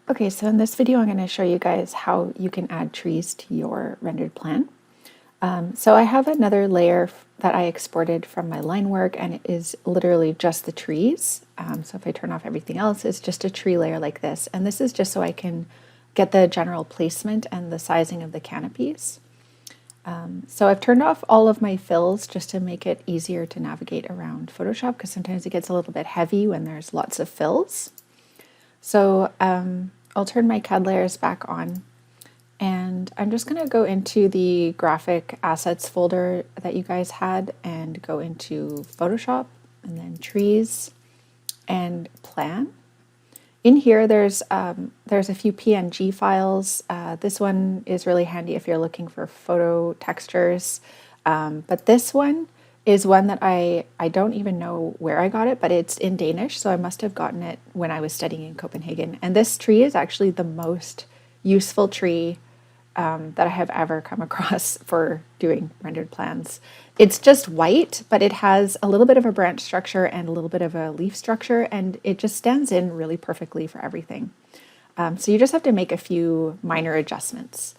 Okay, so in this video I'm going to show you guys how you can add trees to your rendered plan. So I have another layer that I exported from my line work, and it is literally just the trees. So if I turn off everything else, it's just a tree layer like this. And this is just so I can get the general placement and the sizing of the canopies. So I've turned off all of my fills just to make it easier to navigate around Photoshop, because sometimes it gets a little bit heavy when there's lots of fills. So I'll turn my CAD layers back on, and I'm just going to go into the graphic assets folder that you guys had and go into Photoshop and then trees and plan. In here there's a few PNG files. This one is really handy if you're looking for photo textures, but this one is one that I don't even know where I got it, but it's in Danish, so I must have gotten it when I was studying in Copenhagen. And this tree is actually the most useful tree that I have ever come across for doing rendered plans. It's just white, but it has a little bit of a branch structure and a little bit of a leaf structure, and it just stands in really perfectly for everything. So you just have to make a few minor adjustments.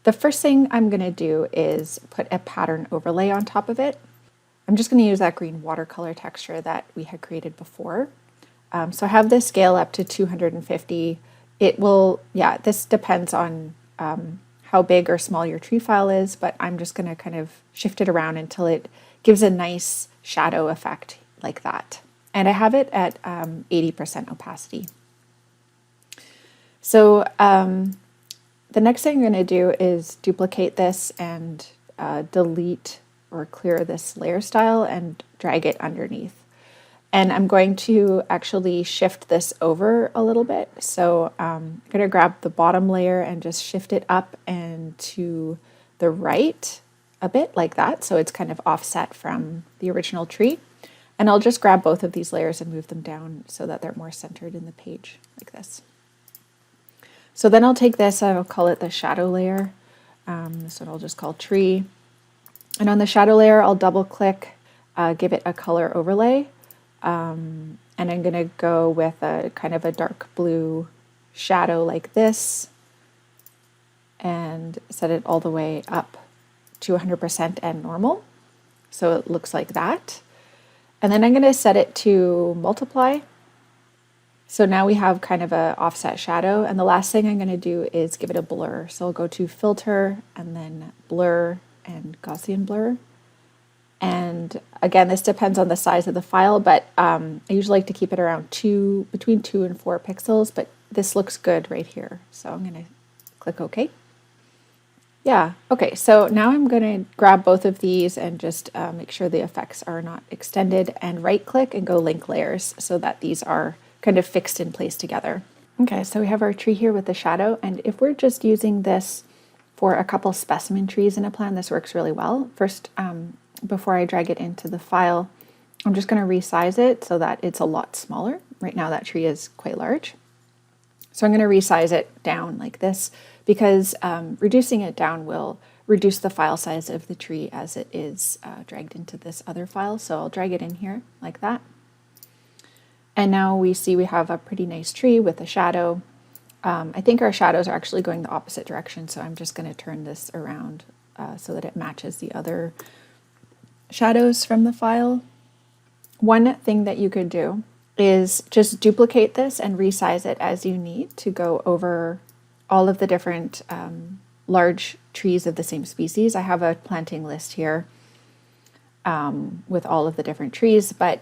The first thing I'm going to do is put a pattern overlay on top of it. I'm just going to use that green watercolor texture that we had created before. So I have this scale up to 250. It will, this depends on how big or small your tree file is, but I'm just going to kind of shift it around until it gives a nice shadow effect like that. And I have it at 80% opacity. So the next thing I'm going to do is duplicate this and delete or clear this layer style and drag it underneath. And I'm going to actually shift this over a little bit. So I'm going to grab the bottom layer and just shift it up and to the right a bit like that. So it's kind of offset from the original tree. And I'll just grab both of these layers and move them down so that they're more centered in the page like this. So then I'll take this and I'll call it the shadow layer. This one I'll just call tree. And on the shadow layer, I'll double click, give it a color overlay. And I'm going to go with a kind of a dark blue shadow like this and set it all the way up to 100% and normal. So it looks like that. And then I'm going to set it to multiply. So now we have kind of a offset shadow. And the last thing I'm going to do is give it a blur. So I'll go to filter and then blur and Gaussian blur. And again, this depends on the size of the file, but I usually like to keep it around between 2 and 4 pixels, but this looks good right here. So I'm going to click OK. Yeah, okay, so now I'm going to grab both of these and just make sure the effects are not extended, and right click and go link layers so that these are kind of fixed in place together. Okay, so we have our tree here with the shadow, and if we're just using this for a couple specimen trees in a plan, this works really well. First, before I drag it into the file, I'm just going to resize it so that it's a lot smaller. Right now that tree is quite large. So I'm going to resize it down like this because reducing it down will reduce the file size of the tree as it is dragged into this other file. So I'll drag it in here like that. And now we see we have a pretty nice tree with a shadow. I think our shadows are actually going the opposite direction, so I'm just going to turn this around so that it matches the other shadows from the file. One thing that you could do is just duplicate this and resize it as you need to go over all of the different large trees of the same species. I have a planting list here with all of the different trees, but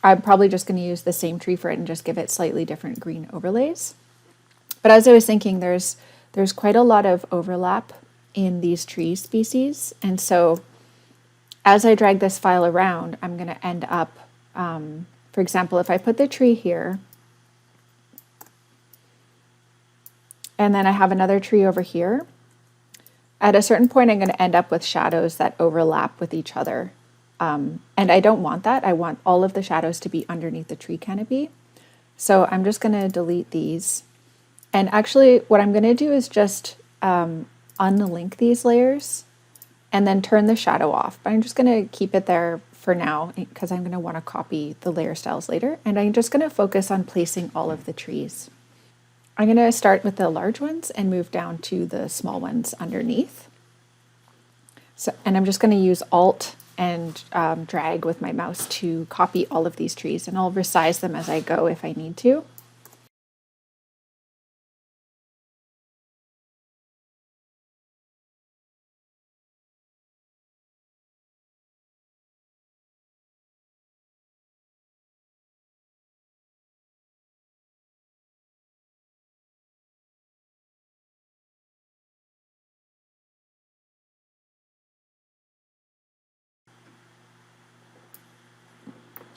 I'm probably just going to use the same tree for it and just give it slightly different green overlays. But as I was thinking, there's quite a lot of overlap in these tree species, and so as I drag this file around, I'm going to end up, for example, if I put the tree here, and then I have another tree over here, at a certain point I'm going to end up with shadows that overlap with each other. And I don't want that. I want all of the shadows to be underneath the tree canopy. So I'm just going to delete these. And actually what I'm going to do is just unlink these layers and then turn the shadow off. But I'm just going to keep it there for now because I'm going to want to copy the layer styles later. And I'm just going to focus on placing all of the trees. I'm going to start with the large ones and move down to the small ones underneath. So, and I'm just going to use Alt and drag with my mouse to copy all of these trees, and I'll resize them as I go if I need to.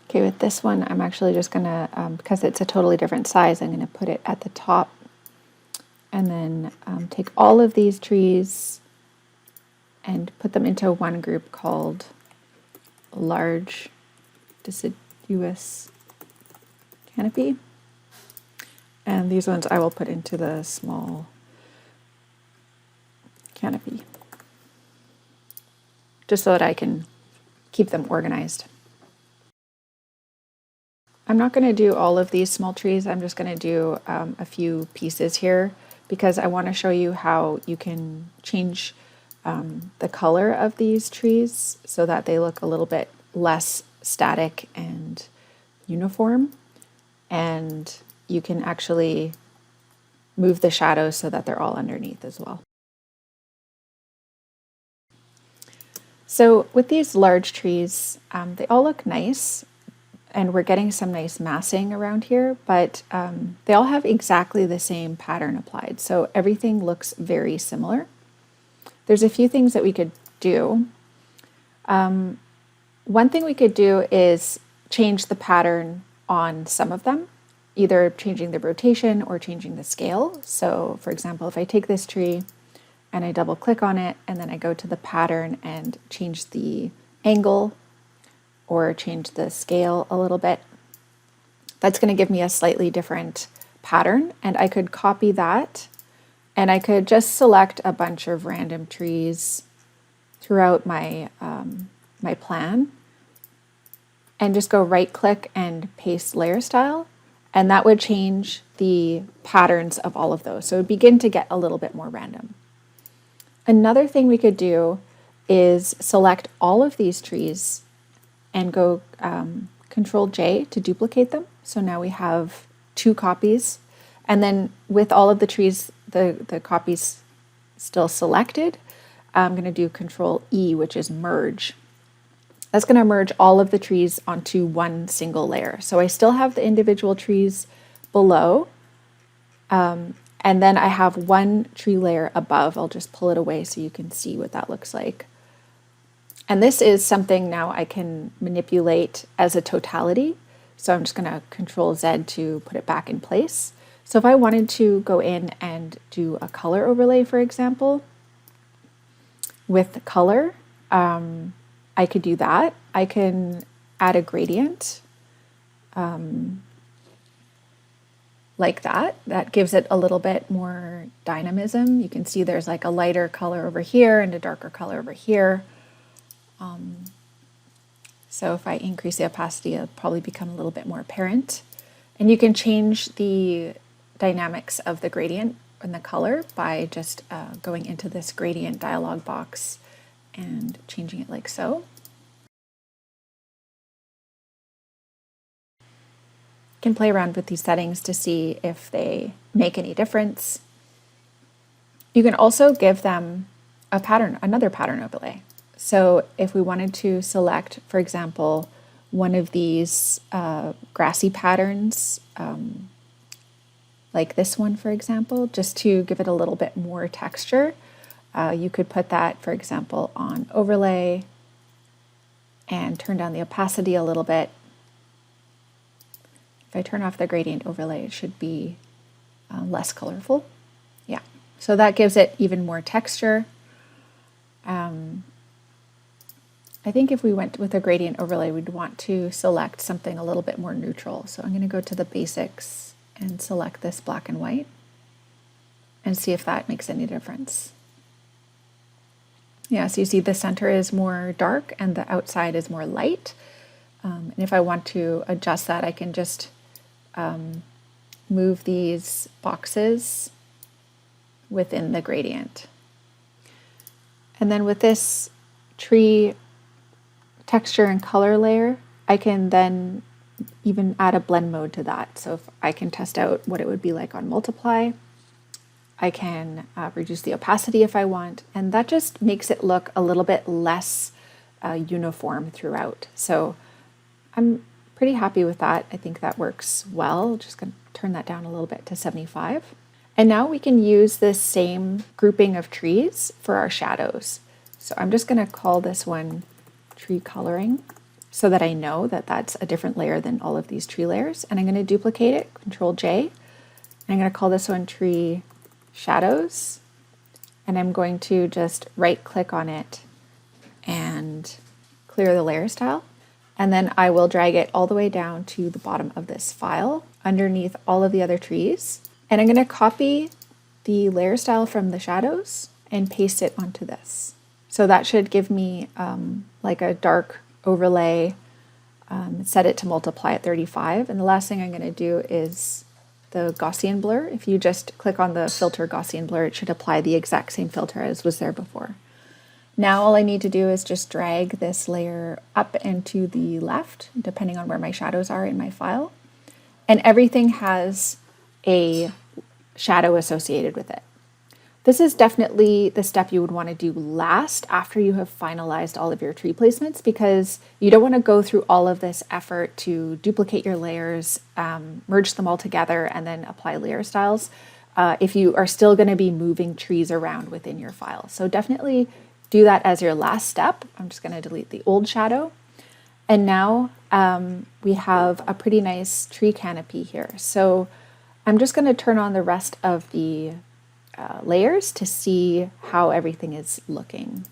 Okay, with this one, I'm actually just gonna, because it's a totally different size, I'm gonna put it at the top and then take all of these trees and put them into one group called large deciduous canopy. And these ones I will put into the small canopy, just so that I can keep them organized. I'm not going to do all of these small trees. I'm just going to do a few pieces here because I want to show you how you can change the color of these trees so that they look a little bit less static and uniform. And you can actually move the shadows so that they're all underneath as well. So with these large trees, they all look nice. And we're getting some nice massing around here, but they all have exactly the same pattern applied. So everything looks very similar. There's a few things that we could do. One thing we could do is change the pattern on some of them, either changing the rotation or changing the scale. So for example, if I take this tree and I double click on it and then I go to the pattern and change the angle or change the scale a little bit, that's going to give me a slightly different pattern. And I could copy that and I could just select a bunch of random trees throughout my, my plan and just go right click and paste layer style. And that would change the patterns of all of those. So it would begin to get a little bit more random. Another thing we could do is select all of these trees and go Control J to duplicate them. So now we have 2 copies. And then with all of the trees, the copies still selected, I'm going to do Control E, which is merge. That's going to merge all of the trees onto one single layer. So I still have the individual trees below. And then I have one tree layer above. I'll just pull it away so you can see what that looks like. And this is something now I can manipulate as a totality. So I'm just going to Control Z to put it back in place. So if I wanted to go in and do a color overlay, for example, with color, I could do that. I can add a gradient like that. That gives it a little bit more dynamism. You can see there's like a lighter color over here and a darker color over here. So if I increase the opacity, it'll probably become a little bit more apparent. And you can change the dynamics of the gradient and the color by just going into this gradient dialog box and changing it like so. You can play around with these settings to see if they make any difference. You can also give them a pattern, another pattern overlay. So if we wanted to select, for example, one of these grassy patterns, like this one, for example, just to give it a little bit more texture, you could put that, for example, on overlay and turn down the opacity a little bit. If I turn off the gradient overlay, it should be less colorful. Yeah, so that gives it even more texture. I think if we went with a gradient overlay, we'd want to select something a little bit more neutral. So I'm going to go to the basics and select this black and white and see if that makes any difference. Yeah, so you see the center is more dark and the outside is more light. And if I want to adjust that, I can just move these boxes within the gradient. And then with this tree texture and color layer, I can then even add a blend mode to that. So if I can test out what it would be like on multiply, I can reduce the opacity if I want, and that just makes it look a little bit less uniform throughout. So I'm pretty happy with that. I think that works well. Just going to turn that down a little bit to 75. And now we can use this same grouping of trees for our shadows. So I'm just going to call this one tree coloring so that I know that that's a different layer than all of these tree layers. And I'm going to duplicate it, Control J. And I'm going to call this one tree shadows. And I'm going to just right click on it and clear the layer style. And then I will drag it all the way down to the bottom of this file underneath all of the other trees. And I'm going to copy the layer style from the shadows and paste it onto this. So that should give me like a dark overlay, set it to multiply at 35. And the last thing I'm going to do is the Gaussian blur. If you just click on the filter Gaussian blur, it should apply the exact same filter as was there before. Now all I need to do is just drag this layer up and to the left, depending on where my shadows are in my file. And everything has a shadow associated with it. This is definitely the step you would want to do last after you have finalized all of your tree placements, because you don't want to go through all of this effort to duplicate your layers, merge them all together, and then apply layer styles if you are still going to be moving trees around within your file. So definitely do that as your last step. I'm just going to delete the old shadow. And now we have a pretty nice tree canopy here. So I'm just going to turn on the rest of the layers to see how everything is looking.